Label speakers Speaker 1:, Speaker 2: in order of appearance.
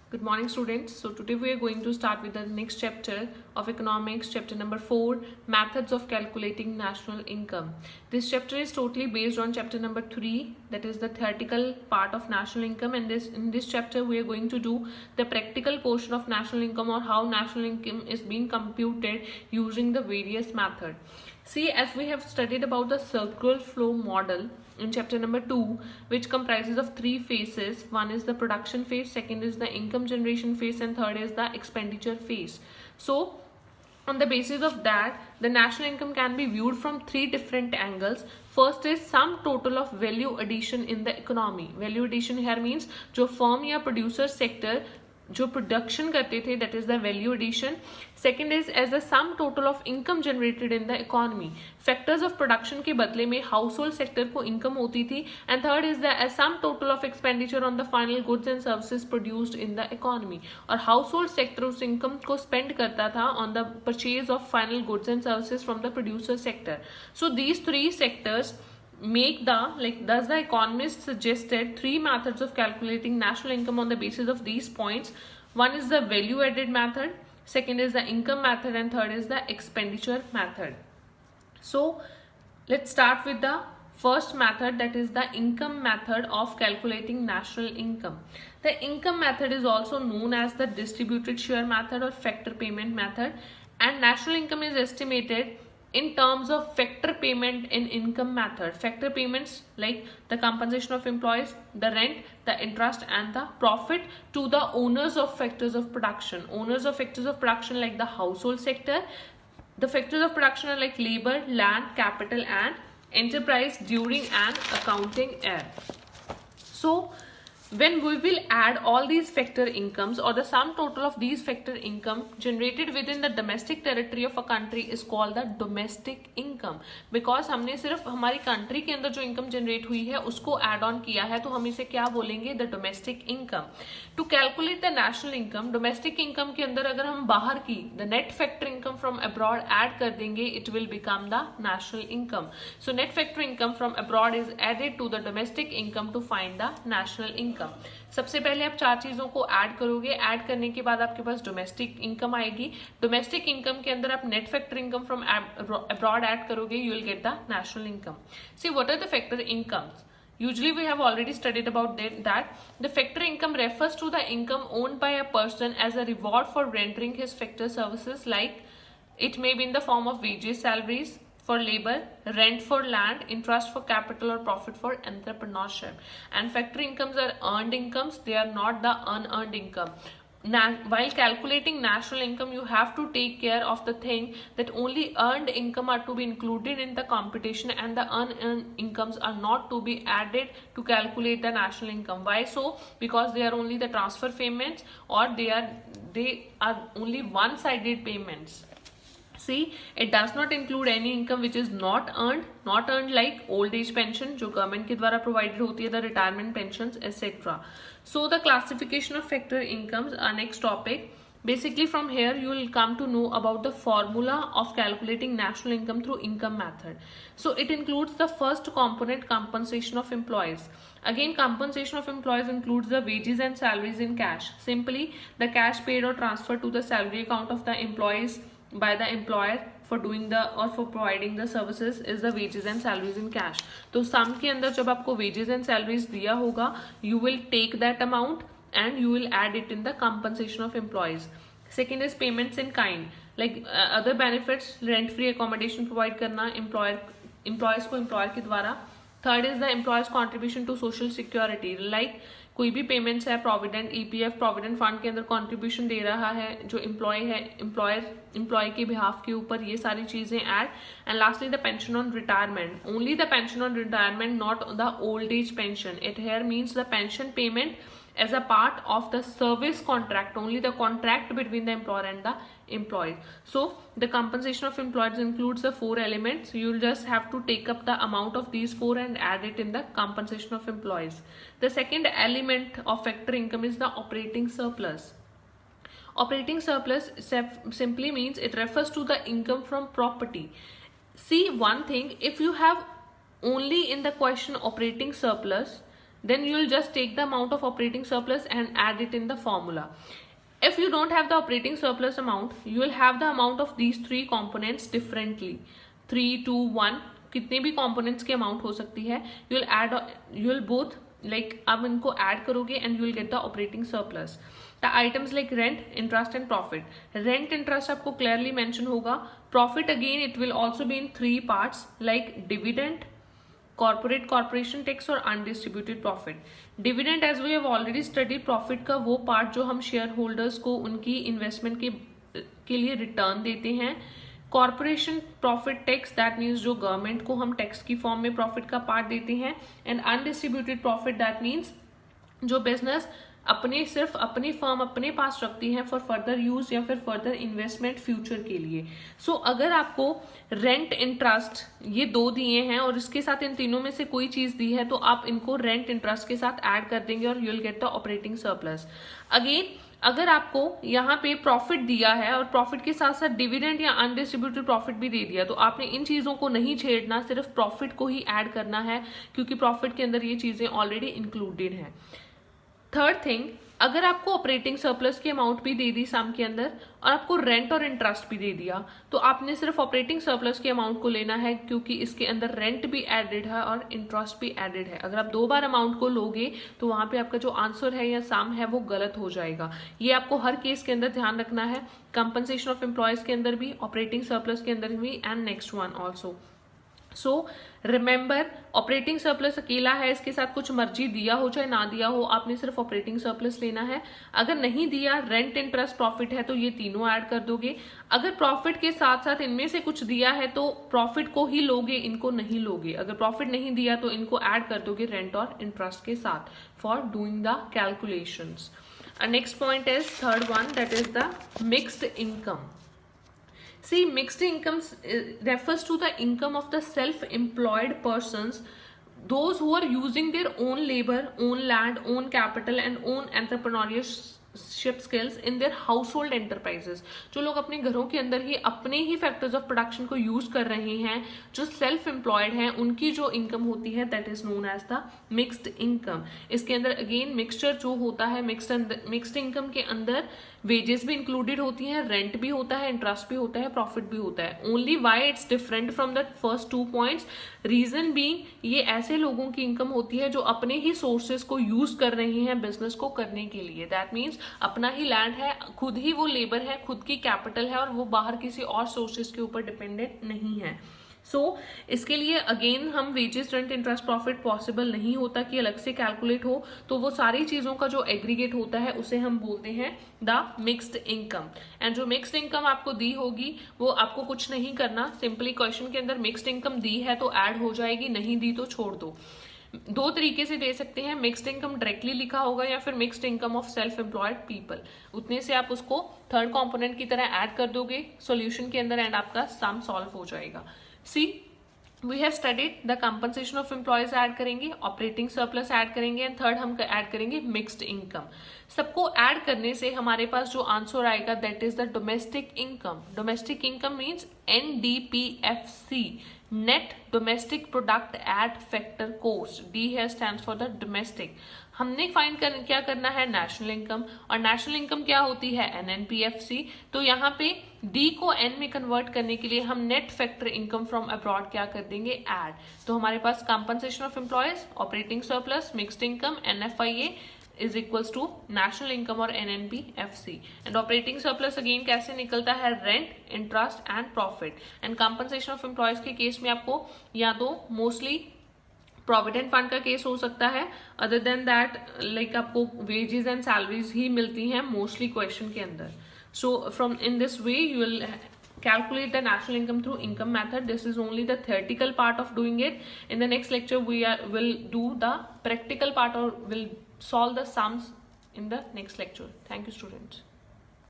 Speaker 1: Good morning, students. So today we are going to start with the next chapter of economics, chapter number 4, methods of calculating national income. This chapter is totally based on chapter number 3, that is the theoretical part of national income, and in this chapter we are going to do the practical portion of national income, or how national income is being computed using the various method. See, as we have studied about the circular flow model in chapter number 2, which comprises of three phases. One is the production phase, second is the income generation phase, and third is the expenditure phase. So on the basis of that, the national income can be viewed from three different angles. First is sum total of value addition in the economy. Value addition here means जो firm या producer sector जो production करते थे, that is the value addition. Second is as the sum total of income generated in the economy. Factors of production के बदले में household sector को income होती थी. And third is the sum total of expenditure on the final goods and services produced in the economy. और household sector उस income को spend करता था on the purchase of final goods and services from the producer sector. So these three sectors make thus the economists suggested three methods of calculating national income on the basis of these points. One is the value added method, second is the income method, and third is the expenditure method. So let's start with the first method, that is the income method of calculating national income. The income method is also known as the distributed share method or factor payment method, and national income is estimated in terms of factor payment in income method. Factor payments like the compensation of employees, the rent, the interest, and the profit to the owners of factors of production. Owners of factors of production like the household sector. The factors of production are like labor, land, capital, and enterprise during an accounting year. So when we will add all these factor incomes, or the sum total of these factor income generated within the domestic territory of a country is called the domestic income. Because हमने सिर्फ हमारी country के अंदर जो income generate हुई है उसको add on किया है, तो हम इसे क्या बोलेंगे? The domestic income. To calculate the national income, domestic income के अंदर अगर हम बाहर की the net factor income from abroad add कर देंगे, it will become the national income. So net factor income from abroad is added to the domestic income to find the national income. सबसे पहले आप चार चीजों को ऐड करोगे. Add करने के बाद आपके पास डोमेस्टिक इनकम आएगी. डोमेस्टिक इनकम के अंदर आप net factor income from abroad add करोगे, you will get the national income. See what are the factor incomes? Usually we have already studied about that. The factor income refers to the income owned by a person as a reward for rendering his factor services, like it may be in the form of wages, salaries for labor, rent for land, interest for capital, or profit for entrepreneurship. And factor incomes are earned incomes, they are not the unearned income. While calculating national income, you have to take care of the thing that only earned income are to be included in the computation, and the unearned incomes are not to be added to calculate the national income. Why so? Because they are only the transfer payments, or they are only one-sided payments. See, it does not include any income which is not earned like old age pension जो government के द्वारा provided होती है, the retirement pensions etcetera. So the classification of factor incomes, our next topic. Basically from here you will come to know about the formula of calculating national income through income method. So it includes the first component, compensation of employees. Again, compensation of employees includes the wages and salaries in cash. Simply the cash paid or transferred to the salary account of the employees by the employer for doing the or for providing the services is the wages and salaries in cash. तो sum के अंदर जब आपको wages and salaries दिया होगा, you will take that amount and you will add it in the compensation of employees. Second is payments in kind, like other benefits, rent free accommodation provide करना employees को employer के द्वारा. Third is the employer's contribution to social security, like कोई भी payments है, provident, EPF, provident fund के अंदर contribution दे रहा है जो एम्प्लॉय है, एम्प्लॉय के बिहाफ के ऊपर, ये सारी चीजें add. And lastly the pension on retirement, only the pension on retirement, not the old age pension. It here means the pension payment as a part of the service contract, only the contract between the employer and the employee. So the compensation of employees includes the four elements. You will just have to take up the amount of these four and add it in the compensation of employees. The second element of factor income is the operating surplus. Operating surplus simply means it refers to the income from property. See one thing, if you have only in the question operating surplus, then you will just take the amount of operating surplus and add it in the formula. If you don't have the operating surplus amount, you will have the amount of these three components differently. 3, 2, 1 कितने भी components की amount हो सकती है, you will both like आप इनको add करोगे and you will get the operating surplus. The items like rent, interest and profit. Rent, interest आपको clearly mention होगा. Profit again it will also be in 3 parts like dividend, corporation tax और undistributed profit. Dividend as we have already studied, profit का वो part जो हम share holders को उनकी investment के लिए रिटर्न देते हैं. Corporation profit tax that means जो गवर्नमेंट को हम टैक्स की फॉर्म में प्रॉफिट का पार्ट देते हैं. And undistributed profit that means जो बिजनेस सिर्फ अपनी फर्म अपने पास रखती है फॉर फर्दर यूज या फिर फर्दर इन्वेस्टमेंट फ्यूचर के लिए. सो अगर आपको रेंट, इंटरेस्ट ये 2 दिए हैं और इसके साथ इन तीनों में से कोई चीज दी है तो आप इनको रेंट, इंटरेस्ट के साथ ऐड कर देंगे और you will get the operating surplus. Again अगर आपको यहाँ पे प्रॉफिट दिया है और प्रॉफिट के साथ साथ डिविडेंड या अनडिस्ट्रीब्यूटेड प्रॉफिट भी दे दिया तो आपने इन चीजों को नहीं छेड़ना, सिर्फ प्रॉफिट को ही ऐड करना है क्योंकि प्रॉफिट के अंदर ये चीजें ऑलरेडी इंक्लूडेड हैं. थर्ड थिंग, अगर आपको ऑपरेटिंग सरप्लस की अमाउंट भी दे दी सम के अंदर और आपको रेंट और इंटरेस्ट भी दे दिया तो आपने सिर्फ ऑपरेटिंग सरप्लस की अमाउंट को लेना है क्योंकि इसके अंदर रेंट भी एडेड है और इंटरेस्ट भी एडेड है. अगर आप 2 बार अमाउंट को लोगे तो वहां पे आपका जो आंसर है या सम है वो गलत हो जाएगा. ये आपको हर केस के अंदर ध्यान रखना है. कंपनसेशन ऑफ एम्प्लॉयज के अंदर भी, ऑपरेटिंग सरप्लस के अंदर भी and next one also. So remember, operating surplus अकेला है, इसके साथ कुछ मर्जी दिया हो चाहे ना दिया हो, आपने सिर्फ ऑपरेटिंग सरप्लस लेना है. अगर नहीं दिया, रेंट, इंटरेस्ट, प्रॉफिट है तो ये तीनों ऐड कर दोगे. अगर प्रॉफिट के साथ साथ इनमें से कुछ दिया है तो प्रॉफिट को ही लोगे, इनको नहीं लोगे. अगर प्रॉफिट नहीं दिया तो इनको ऐड कर दोगे रेंट और इंटरेस्ट के साथ for doing the calculations. Next point is third one, that is the mixed income. See, mixed income refers to the income of the self-employed persons, those who are using their own labor, own land, own capital and own entrepreneurship skills in their household enterprises. जो लोग अपने घरों के अंदर ही अपने ही factors of production को use कर रहे हैं, जो सेल्फ एम्प्लॉयड हैं, उनकी जो इनकम होती है that is known as the mixed income. इसके अंदर अगेन मिक्सचर जो होता है, मिक्स्ड इनकम के अंदर वेजेस भी इंक्लूडेड होती हैं, रेंट भी होता है, इंटरेस्ट भी होता है, प्रॉफिट भी होता है. Only why it's different from the first 2 points, reason भी ये ऐसे लोगों की इनकम होती है जो अपने ही सोर्सेस को यूज कर रहे हैं बिजनेस को करने के लिए. दैट मीन्स अपना ही लैंड है, खुद ही वो लेबर है, खुद की कैपिटल है और वो बाहर किसी और सोर्सेस के ऊपर डिपेंडेंट नहीं है. इसके लिए अगेन हम wages, rent, interest, profit possible नहीं होता कि अलग से कैलकुलेट हो, तो वो सारी चीजों का जो एग्रीगेट होता है उसे हम बोलते हैं द मिक्स्ड इनकम. एंड जो मिक्स्ड इनकम आपको दी होगी वो आपको कुछ नहीं करना, सिंपली क्वेश्चन के अंदर मिक्स्ड इनकम दी है तो ऐड हो जाएगी, नहीं दी तो छोड़ दो. 2 तरीके से दे सकते हैं, मिक्स्ड इनकम डायरेक्टली लिखा होगा या फिर mixed income of self employed people. उतने से आप उसको थर्ड कॉम्पोनेंट की तरह ऐड कर दोगे सॉल्यूशन के अंदर एंड आपका सम सॉल्व हो जाएगा. See, we have studied the compensation of employees add करेंगे, ऑपरेटिंग सरप्लस ऐड करेंगे एंड थर्ड हम ऐड करेंगे मिक्स्ड इनकम. सबको ऐड करने से हमारे पास जो आंसर आएगा that is the domestic income. Domestic income means NDPFC, net domestic product at factor cost. D है स्टैंड्स फॉर द डोमेस्टिक. हमने फाइंड क्या करना है, नेशनल इनकम, और नेशनल इनकम क्या होती है, NNPFC. तो यहाँ पे डी को एन में कन्वर्ट करने के लिए हम net factor income from abroad क्या कर देंगे, ऐड. तो हमारे पास compensation of employees, operating surplus, mixed income, NFIA is equals to national income और NNPFC. And operating surplus again कैसे निकलता है, rent, interest and profit. And compensation of employees के केस में आपको या तो मोस्टली प्रोविडेंट फंड का केस हो सकता है, अदर देन दैट लाइक आपको वेजेस एंड सैलरीज ही मिलती हैं मोस्टली क्वेश्चन के अंदर. So from in this way you will calculate the national income through income method. This is only the theoretical part of doing it. In the next lecture will do the practical part or will solve the sums in the next lecture. Thank you, students.